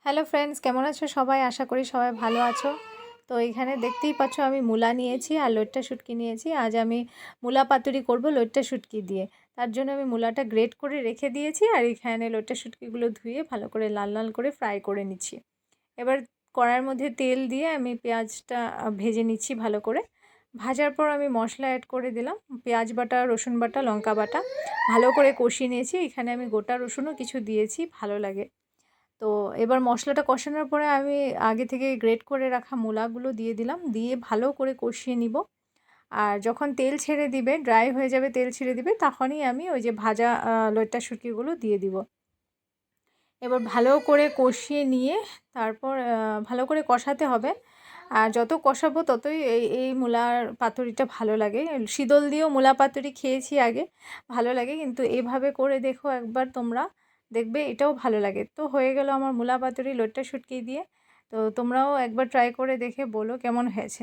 Hello friends, কেমন আছো সবাই? আশা করি সবাই ভালো আছো। তো এখানে দেখতেই পাচ্ছ আমি মূলা নিয়েছি আর লইট্টা শুটকি নিয়েছি। আজ আমি মূলা পাতুরি করব লইট্টা শুটকি দিয়ে। তার জন্য আমি মূলাটা গ্রেট করে রেখে দিয়েছি আর এখানে লইট্টা শুটকিগুলো ধুয়ে ভালো করে লাল লাল করে ফ্রাই করে নিচ্ছি। এবার কড়াইয়ের মধ্যে তেল দিয়ে আমি পেঁয়াজটা ভেজে নিচ্ছি ভালো করে। ভাজার পর আমি মশলা অ্যাড করে দিলাম, পেঁয়াজ বাটা, রসুন বাটা, লঙ্কা বাটা ভালো করে কষিয়ে নিয়েছি। এখানে আমি গোটা রসুনও কিছু দিয়েছি, ভালো লাগে। তো এবার মশলাটা কষানোর পরে আমি আগে থেকে গ্রেট করে রাখা মূলাগুলো দিয়ে দিলাম, দিয়ে ভালো করে কষিয়ে নিব। আর যখন তেল ছেড়ে দিবে, ড্রাই হয়ে যাবে, তেল ছেড়ে দিবে, তখনই আমি ওই যে ভাজা লইট্টা শুটকিগুলো দিয়ে দিব। এবার ভালো করে কষিয়ে নিয়ে তারপর ভালো করে কষাতে হবে। আর যত কষাবো ততই এই মূলার পাতুরিটা ভালো লাগে। শীতল দিয়েও মূলা পাতুরি খেয়েছি আগে, ভালো লাগে, কিন্তু এভাবে করে দেখো একবার তোমরা, দেখবে এটাও ভালো লাগে। তো হয়ে গেল আমার মূলা পাতুরি লইট্টা শুটকি দিয়ে। তো তোমরাও একবার ট্রাই করে দেখে বলো কেমন হয়েছে।